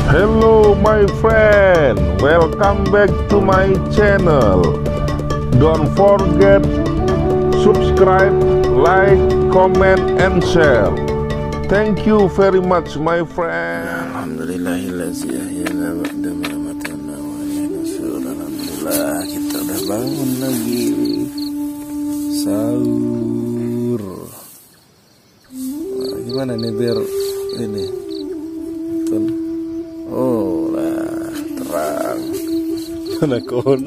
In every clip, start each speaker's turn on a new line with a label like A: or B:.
A: Hello my friend, welcome back to my channel. Don't forget subscribe, like, comment and share. Thank you very much my friend.
B: Alhamdulillah kita udah bangun lagi sahur. Nah, gimana nih biar ini kan? Oh lah terang mana kon.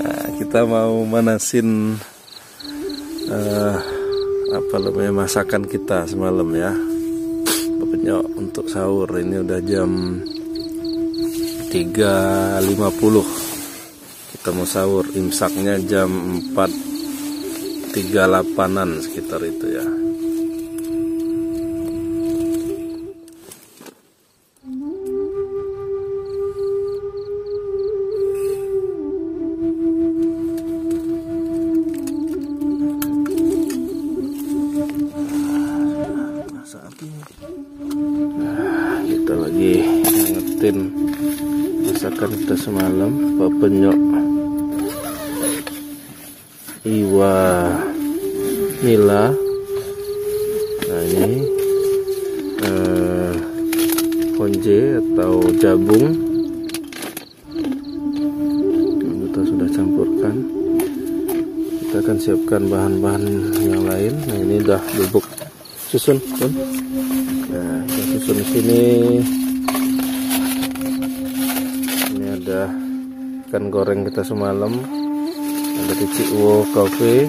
B: Nah, kita mau manasin apa namanya masakan kita semalam ya, penyok untuk sahur. Ini udah jam 3.50 kita mau sahur, imsaknya jam 4.38an sekitar itu ya. Nah, kita lagi ngetin masakan kita semalam, penyok iwa nila. Nah ini honje atau jabung yang kita sudah campurkan. Kita akan siapkan bahan-bahan yang lain. Nah ini udah bubuk susun kan? Nah kita susun di sini. Ada ikan goreng kita semalam, ada Cikwo Cafe.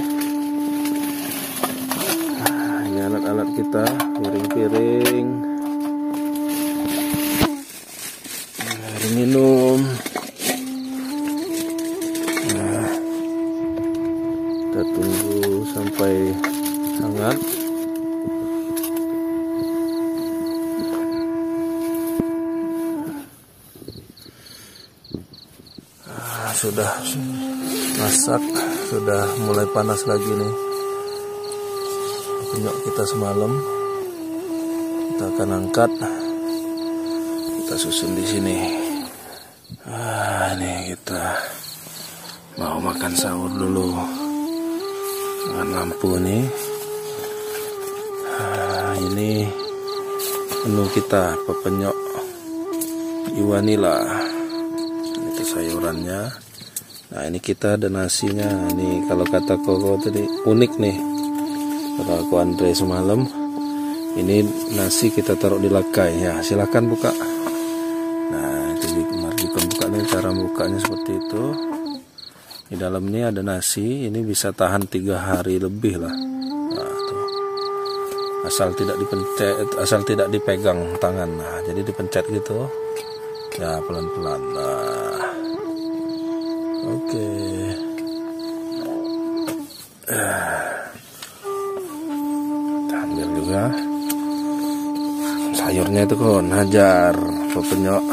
B: Nah, ini alat-alat kita, piring-piring, air minum. Nah, kita tunggu sampai hangat. Sudah masak, sudah mulai panas lagi nih penyok kita semalam. Kita akan angkat, kita susun di sini. Ini kita mau makan sahur dulu dengan lampu nih. Ini menu kita, penyok iwanila. Itu sayurannya. Nah ini kita ada nasinya. Ini kalau kata Koko tadi unik nih, kata aku Andre semalam. Ini nasi kita taruh di lakai ya. Silahkan buka. Nah jadi Marjikon buka nih, cara bukanya seperti itu. Di dalam ini ada nasi. Ini bisa tahan 3 hari lebih lah. Nah tuh, asal tidak dipencet, asal tidak dipegang tangan. Nah jadi dipencet gitu ya, pelan-pelan. Nah oke. Kita ambil juga sayurnya itu kon, hajar penyok.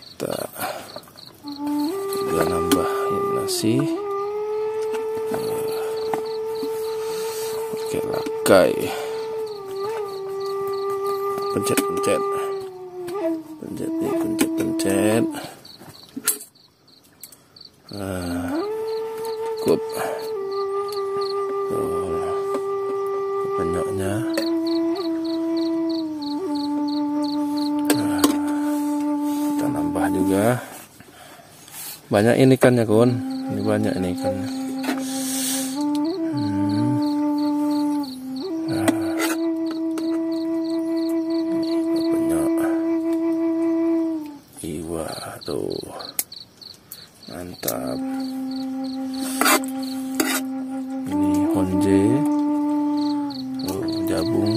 B: Kita juga nambahin nasi. Oke, lakai. Pencet-pencet. Pencet. Cukup. Penyoknya. Kita nambah juga. Banyak ini ikannya kon. Ini banyak ini ikannya. Tuh mantap. Ini honje, jabung.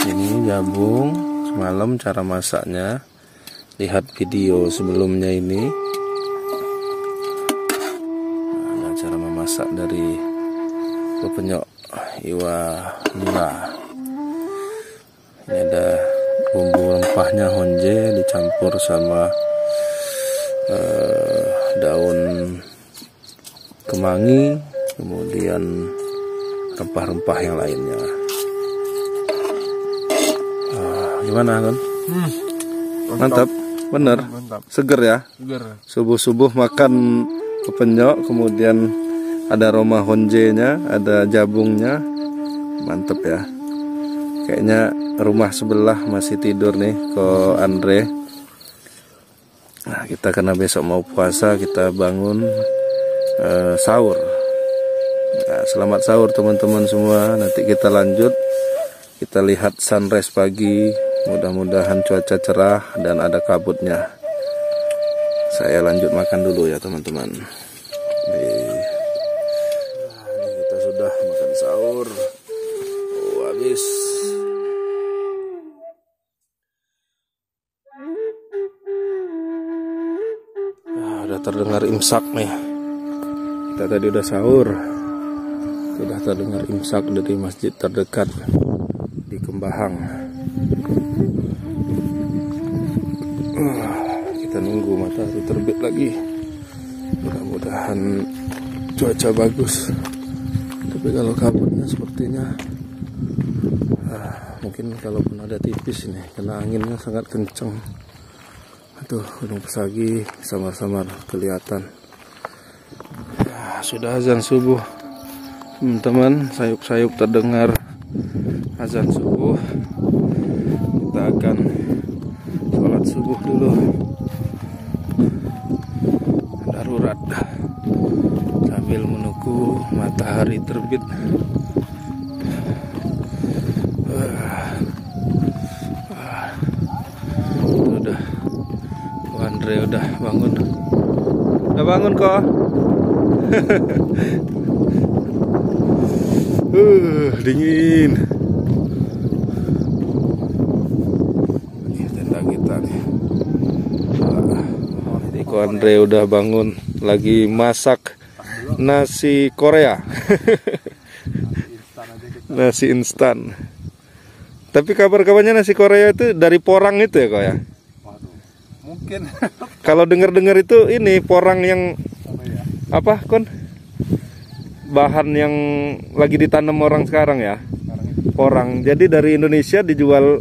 B: Ini jabung semalam cara masaknya, lihat video sebelumnya ini. Nah, cara memasak dari penyok iwa nila. Ini ada bumbu rempahnya honje dicampur sama daun kemangi, kemudian rempah-rempah yang lainnya. Gimana kan? Mantap, bener,
A: Mantap.
B: seger ya.
A: Seger.
B: Subuh-subuh makan pepenyok, kemudian ada aroma honjenya, ada jabungnya, mantep ya. Kayaknya rumah sebelah masih tidur nih, Ko Andre. Nah, kita karena besok mau puasa, kita bangun sahur. Nah, selamat sahur teman-teman semua. Nanti kita lanjut, kita lihat sunrise pagi. Mudah-mudahan cuaca cerah dan ada kabutnya. Saya lanjut makan dulu ya teman-teman. Ini kita sudah makan sahur. Habis. Udah terdengar imsak nih. Kita tadi udah sahur. Sudah terdengar imsak dari masjid terdekat di Kembahang. Kita nunggu matahari terbit lagi. Mudah-mudahan cuaca bagus. Tapi kalau kabutnya sepertinya mungkin kalaupun ada tipis ini, karena anginnya sangat kencang. Aduh, Gunung Pesagi samar-samar kelihatan. Sudah azan subuh teman-teman, sayup-sayup terdengar azan subuh. Kita akan sholat subuh dulu, darurat, sambil menunggu matahari terbit. Udah, Andre udah bangun. Udah bangun kok. Dingin. Ini tenda kita nih. Ko Andre udah bangun, lagi masak nasi Korea. Nasi instan. Tapi kabar-kabarnya nasi Korea itu dari porang itu ya kok ya?
A: Mungkin.
B: Kalau dengar-dengar itu ini porang yang apa kon? Bahan yang lagi ditanam orang sekarang ya? Porang. Jadi dari Indonesia dijual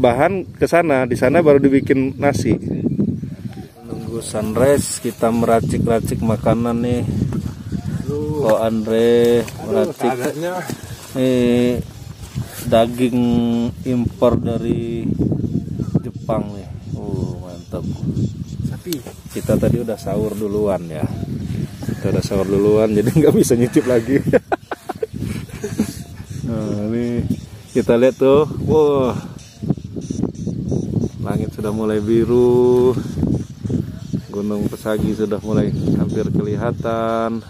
B: bahan ke sana, di sana baru dibikin nasi. Nunggu sunrise, kita meracik-racik makanan nih. Ko Andre meracik nih daging impor dari Jepang nih. Mantap. Sapi. Kita tadi udah sahur duluan ya. Kita udah sahur duluan, jadi nggak bisa nyicip lagi. Nah, ini kita lihat tuh, wah, langit sudah mulai biru, Gunung Pesagi sudah mulai hampir kelihatan.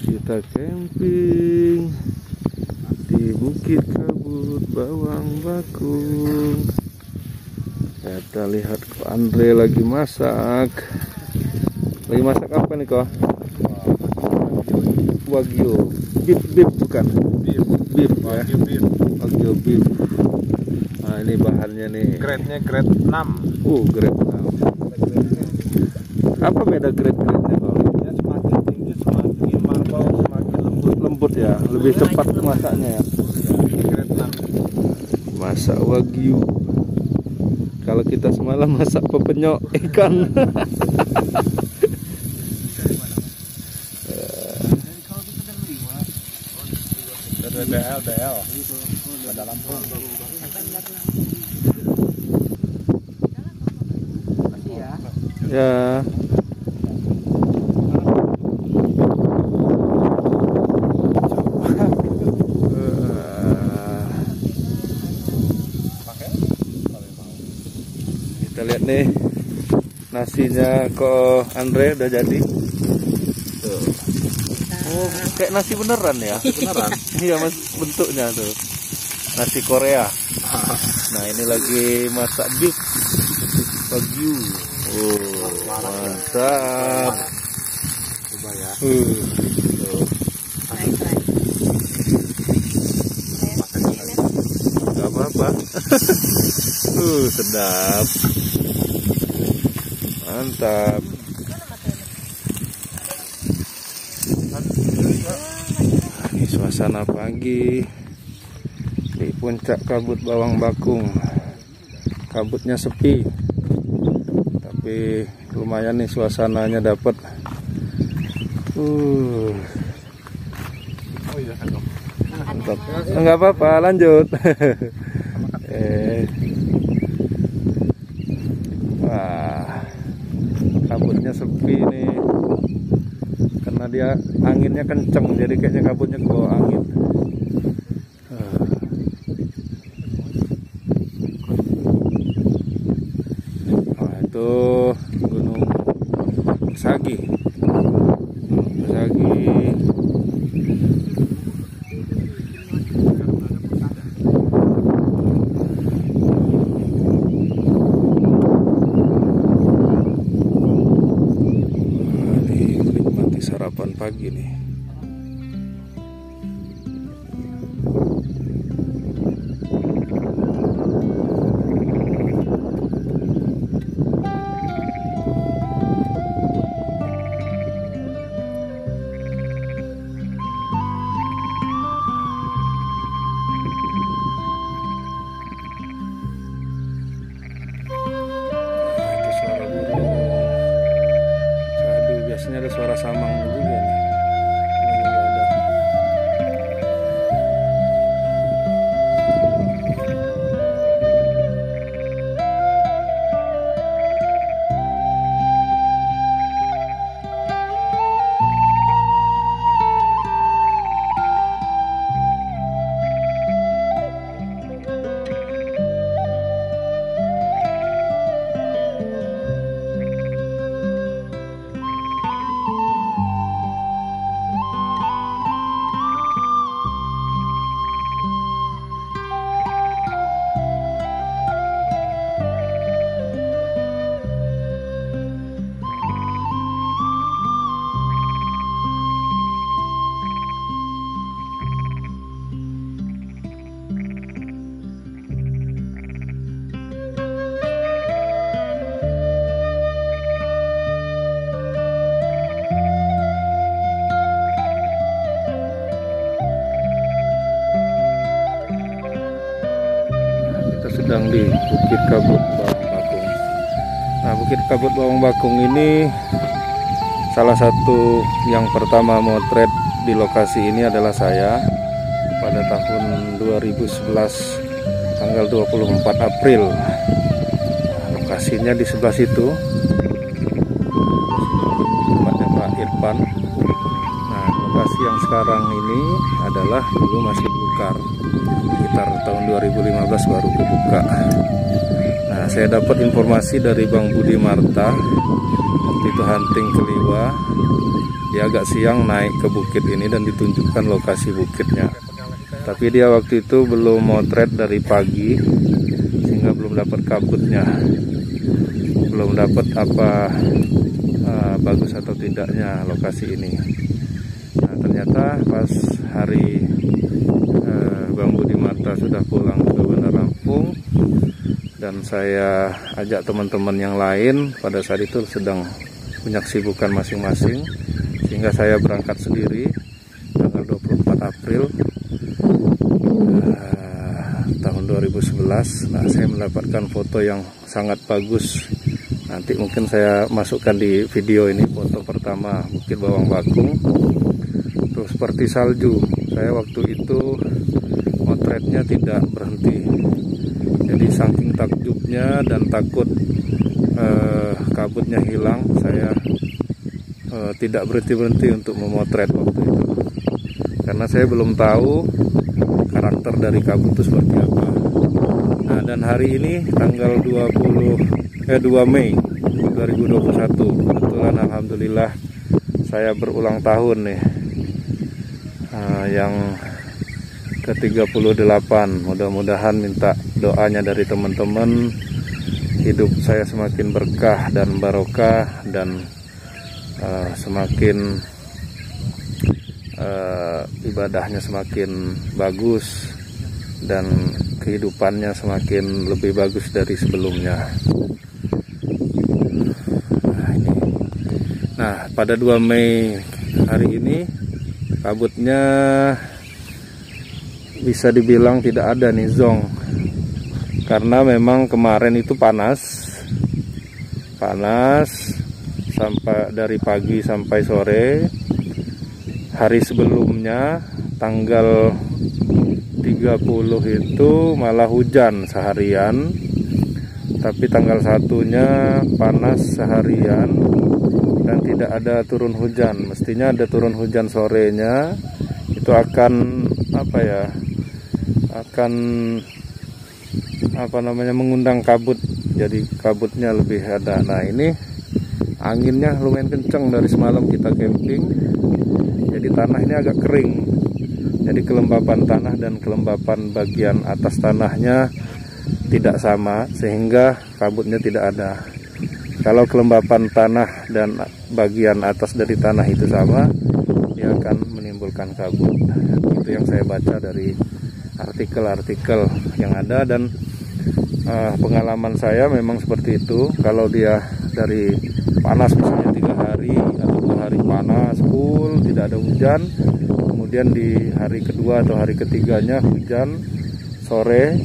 B: Kita camping di Bukit Kabut Bawang Bakung. Kita lihat Ko Andre lagi masak. Lagi masak apa nih kok? Wagyu. Beef bukan? Beef ya. Wagyu beef. Nah, ini bahannya nih.
A: Grade-nya grade 6.
B: Grade 6. Apa beda grade-nya kalau?
A: Semakin tinggi, semakin marble, semakin
B: Lembut ya, lebih cepat masaknya ya.
A: grade 6.
B: Masak wagyu. Kalau kita semalam masak pepenyok ikan.
A: DL. Ada lampu.
B: Ya. Kita lihat nih nasinya Ko Andre udah jadi. Tuh. Oh, kayak nasi beneran ya?
A: Beneran?
B: Iya mas, bentuknya tuh nasi Korea. Nah ini lagi masak beef wagyu. Mantap.
A: Coba ya.
B: Gak apa apa-apa. Sedap. Mantap. Ini suasana pagi di puncak Kabut Bawang Bakung. Kabutnya sepi, tapi lumayan nih suasananya dapat. Mantap. Enggak apa-apa, lanjut. Wah, kabutnya sepi nih, karena dia anginnya kenceng, jadi kayaknya kabutnya ke bawah angin. Nah, itu Gunung Pesagi. Sarapan pagi nih. Itu suara burung. Aduh, biasanya ada suara samang juga nih. Sedang di Bukit Kabut Bawang Bakung. Nah, Bukit Kabut Bawang Bakung ini salah satu yang pertama motret di lokasi ini adalah saya pada tahun 2011 tanggal 24 April. Nah, lokasinya di sebelah situ, tempatnya Pak Irfan. Nah, lokasi yang sekarang ini adalah dulu masih belukar, sekitar tahun 2015 baru kebuka. Nah, saya dapat informasi dari Bang Budi Marta, waktu itu hunting ke Liwa. Dia agak siang naik ke bukit ini dan ditunjukkan lokasi bukitnya. Tapi dia waktu itu belum motret dari pagi, sehingga belum dapat kabutnya, belum dapat apa bagus atau tidaknya lokasi ini. Nah, ternyata pas hari Bang Budi Marta sudah pulang ke Bandar Lampung, dan saya ajak teman-teman yang lain pada saat itu sedang punya kesibukan masing-masing, sehingga saya berangkat sendiri tanggal 24 April tahun 2011. Nah, saya mendapatkan foto yang sangat bagus. Nanti mungkin saya masukkan di video ini foto pertama Bukit Bawang Bakung. Tuh seperti salju. Saya waktu itu motretnya tidak berhenti. Jadi saking takjubnya dan takut kabutnya hilang, saya tidak berhenti-berhenti untuk memotret waktu itu. Karena saya belum tahu karakter dari kabut itu seperti apa. Nah, dan hari ini tanggal 2 Mei 2021, kebetulan alhamdulillah saya berulang tahun nih, yang ke-38. Mudah-mudahan minta doanya dari teman-teman, hidup saya semakin berkah dan barokah, dan semakin ibadahnya semakin bagus, dan kehidupannya semakin lebih bagus dari sebelumnya. Nah, pada 2 Mei hari ini kabutnya bisa dibilang tidak ada nih Zong, karena memang kemarin itu panas sampai dari pagi sampai sore. Hari sebelumnya tanggal 30 itu malah hujan seharian, tapi tanggal 1-nya panas seharian dan tidak ada turun hujan. Mestinya ada turun hujan sorenya, itu akan mengundang kabut, jadi kabutnya lebih ada. Nah, ini anginnya lumayan kencang dari semalam kita camping, jadi tanah ini agak kering, jadi kelembapan tanah dan kelembapan bagian atas tanahnya tidak sama, sehingga kabutnya tidak ada. Kalau kelembapan tanah dan bagian atas dari tanah itu sama, dia akan menimbulkan kabut. Itu yang saya baca dari artikel-artikel yang ada, dan pengalaman saya memang seperti itu. Kalau dia dari panas misalnya 3 hari atau 2 hari panas full, tidak ada hujan, kemudian di hari kedua atau hari ketiganya hujan sore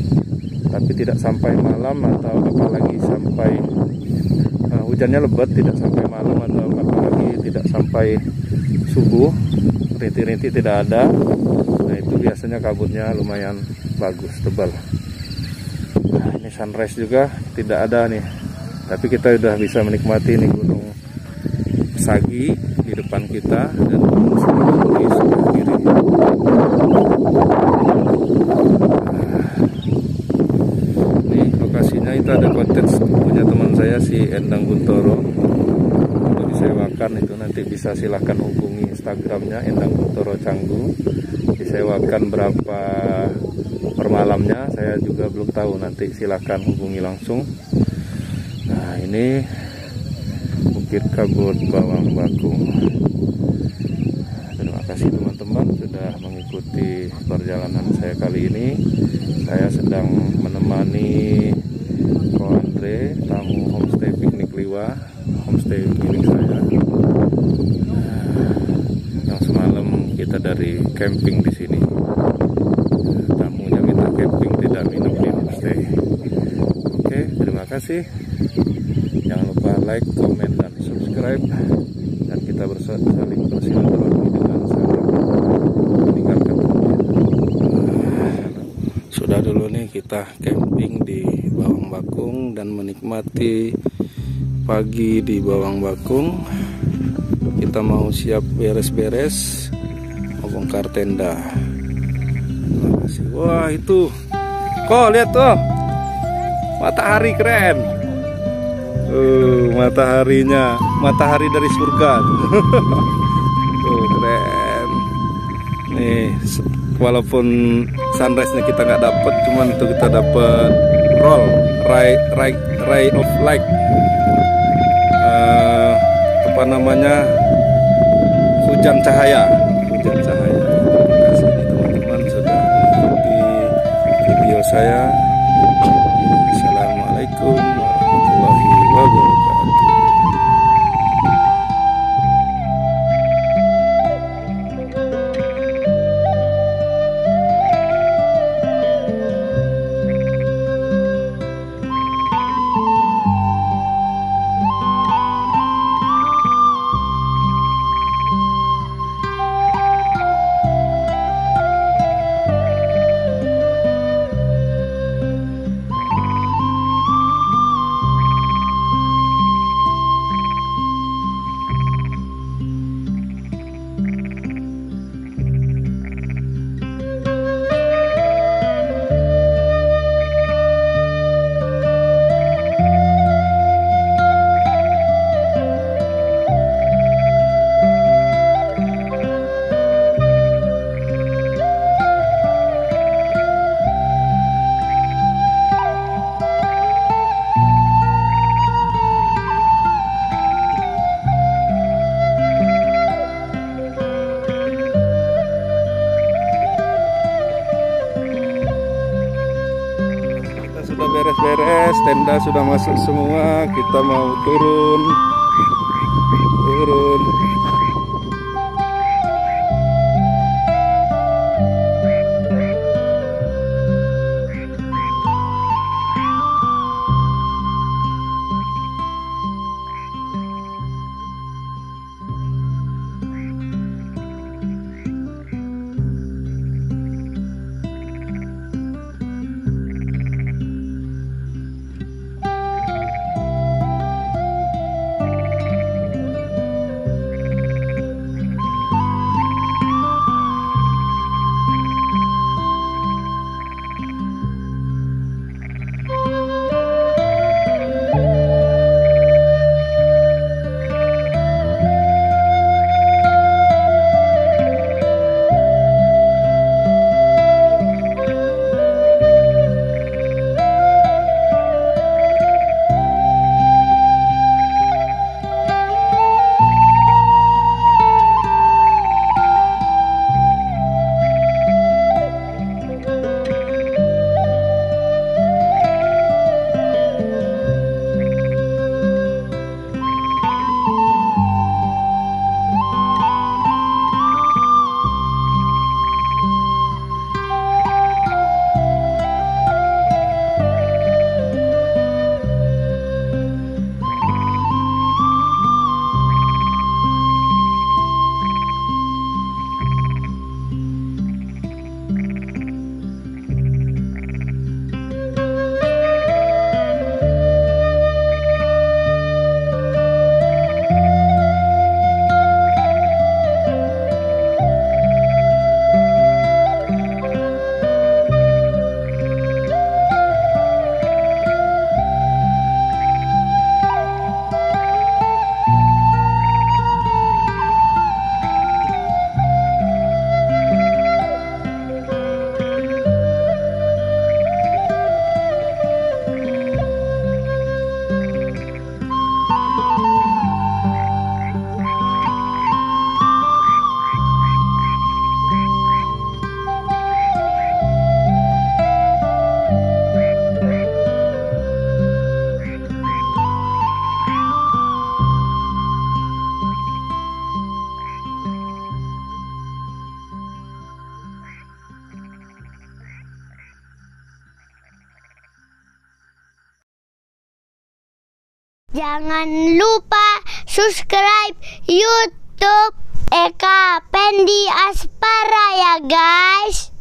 B: tapi tidak sampai malam, atau apalagi sampai hujannya lebat tidak sampai malam, atau apalagi tidak sampai subuh, rintik-rintik tidak ada. Nah, itu biasanya kabutnya lumayan bagus, tebal. Nah, ini sunrise juga tidak ada nih, tapi kita sudah bisa menikmati nih Gunung Sagi di depan kita dan Gunung Semeru di sebelah kiri. Ini lokasinya itu ada kontes punya teman saya si Endang Guntoro, itu disewakan. Itu nanti bisa silahkan hubungi Instagramnya Endang Guntoro Canggu. Disewakan berapa per malamnya saya juga belum tahu, nanti silahkan hubungi langsung. Nah, ini Bukit Kabut Bawang Bakung. Terima kasih teman-teman sudah mengikuti perjalanan saya kali ini. Saya sedang menemani Ko Andre, tamu homestay Piknik Liwa, homestay milik saya. Yang semalam kita dari camping di sini. Tamunya kita camping, tidak minum di homestay. Oke, terima kasih. Jangan lupa like, komen, dan subscribe, dan kita saling bersilaturahmi dengan saling meninggalkan. Sudah dulu nih kita camping di Bawang Bakung dan menikmati pagi di Bawang Bakung. Kita mau siap beres-beres, mau bongkar tenda. Terima kasih. Wah, itu kok lihat tuh, matahari keren. Mataharinya, matahari dari surga. Tuh, keren. Nih, walaupun sunrise-nya kita nggak dapet, cuman tuh kita dapet ray of light. Hujan cahaya. Terima kasih teman-teman sudah mengikuti video saya. Assalamualaikum warahmatullahi wabarakatuh. sudah beres-beres, tenda sudah masuk semua, kita mau turun.
C: Jangan lupa subscribe YouTube Eka Pendi Aspara ya guys.